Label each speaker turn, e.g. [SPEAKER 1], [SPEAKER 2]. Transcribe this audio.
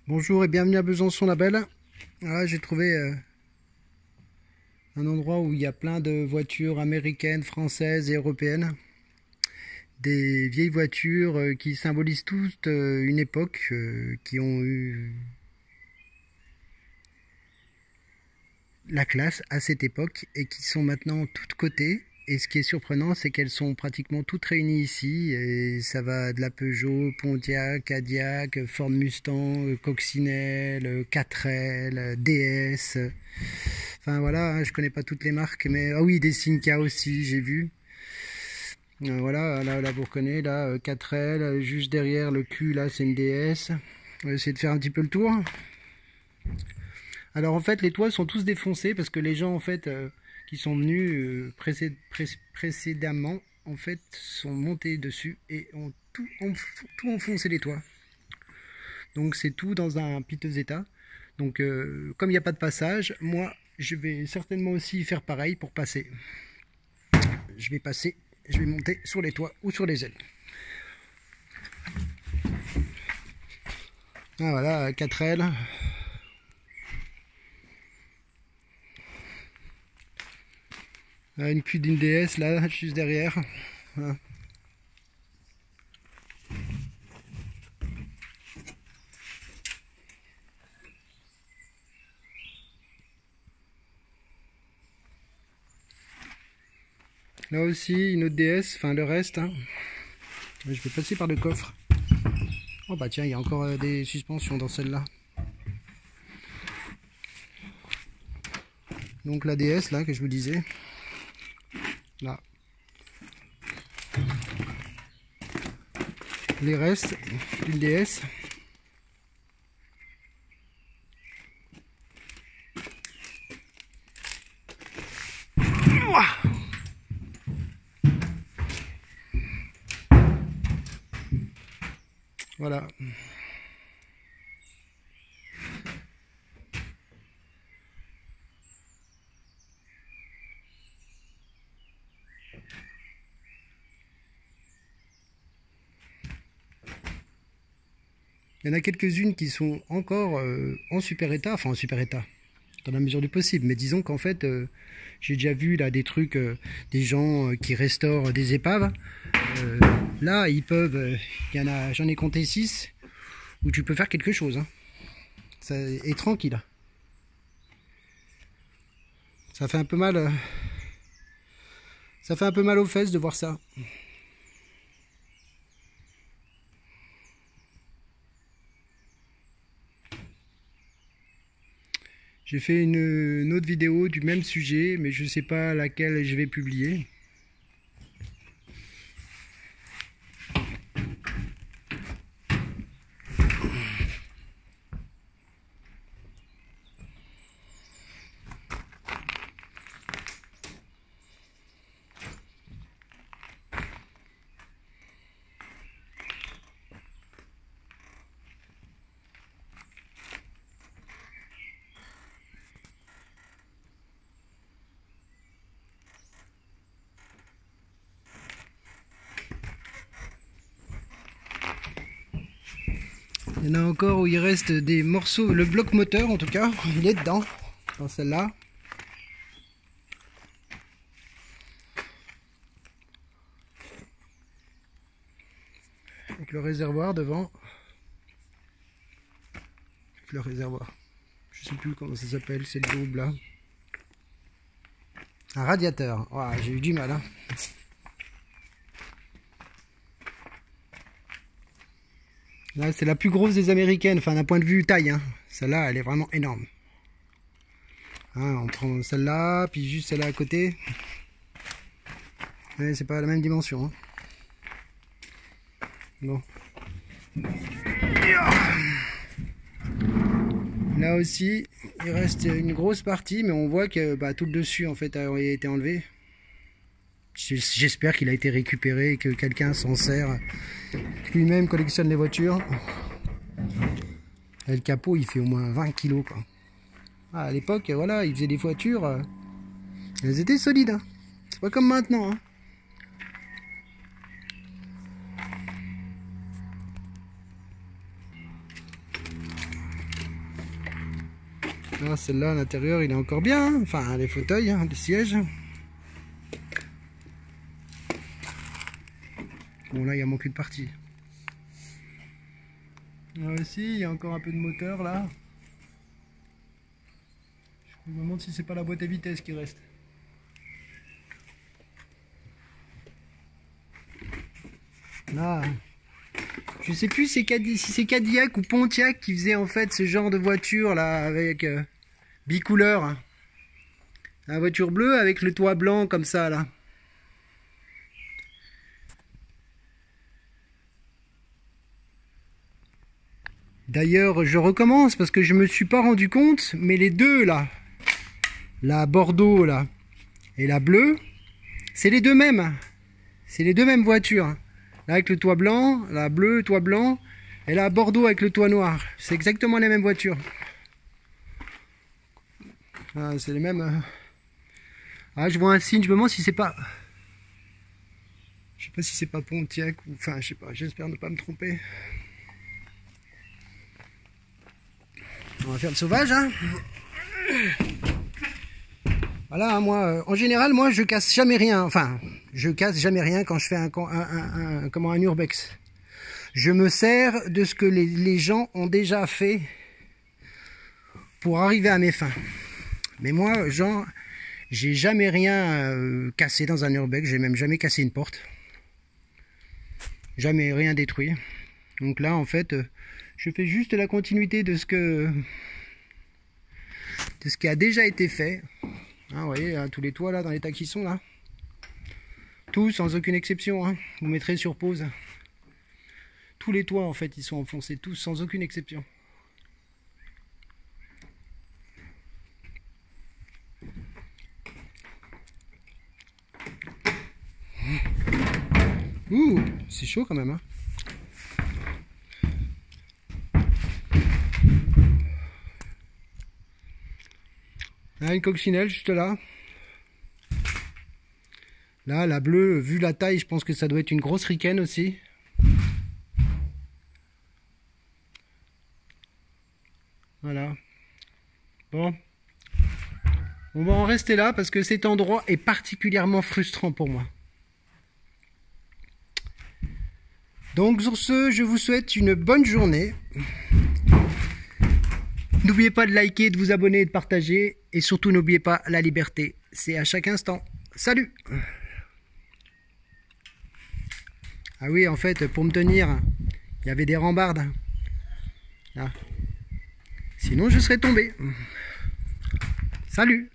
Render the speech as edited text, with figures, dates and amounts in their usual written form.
[SPEAKER 1] Bonjour et bienvenue à Besançon la Belle. Voilà, j'ai trouvé un endroit où il y a plein de voitures américaines, françaises et européennes. Des vieilles voitures qui symbolisent toutes une époque, qui ont eu la classe à cette époque et qui sont maintenant toutes cotées. Et ce qui est surprenant, c'est qu'elles sont pratiquement toutes réunies ici. Et ça va de la Peugeot, Pontiac, Cadillac, Ford Mustang, Coccinelle, 4L, DS. Enfin voilà, hein, je connais pas toutes les marques, mais ah oui, des Simca aussi, j'ai vu. Voilà, là vous reconnaissez, là 4L, juste derrière le cul, là c'est une DS. On va essayer de faire un petit peu le tour. Alors en fait, les toits sont tous défoncés parce que les gens en fait qui sont venus précédemment en fait sont montés dessus et ont tout enfoncé les toits. Donc c'est tout dans un piteux état. Donc comme il n'y a pas de passage, moi je vais certainement aussi faire pareil pour passer. Je vais passer, je vais monter sur les toits ou sur les ailes. Ah voilà, 4L. Une queue d'une DS là, juste derrière. Voilà. Là aussi, une autre DS, enfin le reste. Hein. Je vais passer par le coffre. Oh bah tiens, il y a encore des suspensions dans celle-là. Donc la DS là que je vous disais. Là. Les restes d'une DS. Voilà. Il y en a quelques-unes qui sont encore en super état, enfin en super état, dans la mesure du possible. Mais disons qu'en fait, j'ai déjà vu là des trucs, des gens qui restaurent des épaves. Là, ils peuvent, j'en ai compté 6, où tu peux faire quelque chose. Hein. Ça est tranquille. Ça fait un peu mal. Ça fait un peu mal aux fesses de voir ça. J'ai fait une autre vidéo du même sujet, mais je ne sais pas laquelle je vais publier. Il y en a encore où il reste des morceaux, le bloc moteur en tout cas, il est dedans, dans celle-là. Avec le réservoir devant. Avec le réservoir. Je sais plus comment ça s'appelle, c'est le double là. Un radiateur. Oh, j'ai eu du mal. Hein. Là, c'est la plus grosse des américaines, enfin d'un point de vue taille. Hein. Celle-là, elle est vraiment énorme. Hein, on prend celle-là, puis juste celle-là à côté. Ouais, c'est pas la même dimension. Hein. Bon. Là aussi, il reste une grosse partie, mais on voit que bah, tout le dessus en fait a été enlevé. J'espère qu'il a été récupéré et que quelqu'un s'en sert. Lui-même collectionne les voitures. Et le capot, il fait au moins 20 kilos. Quoi. Ah, à l'époque, voilà, il faisait des voitures. Elles étaient solides. Hein. C'est pas comme maintenant. Hein. Ah, celle-là à l'intérieur il est encore bien, hein. Enfin les fauteuils, hein, les sièges. Bon là il y a manqué une partie. Là aussi il y a encore un peu de moteur là. Je me demande si c'est pas la boîte à vitesse qui reste. Là, je sais plus si c'est Cadillac ou Pontiac qui faisait en fait ce genre de voiture là avec bicouleur. Hein. La voiture bleue avec le toit blanc comme ça là. D'ailleurs, je recommence parce que je me suis pas rendu compte, mais les deux là, la Bordeaux là et la bleue, c'est les deux mêmes. C'est les deux mêmes voitures. Là avec le toit blanc, la bleue, toit blanc, et la Bordeaux avec le toit noir. C'est exactement les mêmes voitures. Ah, c'est les mêmes. Ah, je vois un signe, je me demande si c'est pas. Je sais pas si c'est pas Pontiac ou. Enfin, je sais pas, j'espère ne pas me tromper. On va faire le sauvage, hein. Voilà, moi, en général, moi, je casse jamais rien. Enfin, je casse jamais rien quand je fais un urbex. Je me sers de ce que les gens ont déjà fait pour arriver à mes fins. Mais moi, genre, j'ai jamais rien cassé dans un urbex. J'ai même jamais cassé une porte. Jamais rien détruit. Donc là, en fait, je fais juste la continuité de ce qui a déjà été fait. Hein, vous voyez, hein, tous les toits là, dans l'état qu'ils sont là. Tous, sans aucune exception. Hein. Vous mettrez sur pause. Tous les toits, en fait, ils sont enfoncés. Tous, sans aucune exception. Ouh, c'est chaud quand même. Hein. Là, une coccinelle juste là. Là, la bleue, vu la taille, je pense que ça doit être une grosse ricaine aussi. Voilà. Bon. On va en rester là parce que cet endroit est particulièrement frustrant pour moi. Donc sur ce, je vous souhaite une bonne journée. N'oubliez pas de liker, de vous abonner et de partager. Et surtout, n'oubliez pas, la liberté, c'est à chaque instant. Salut! Ah oui, en fait, pour me tenir, il y avait des rambardes. Là. Sinon, je serais tombé. Salut!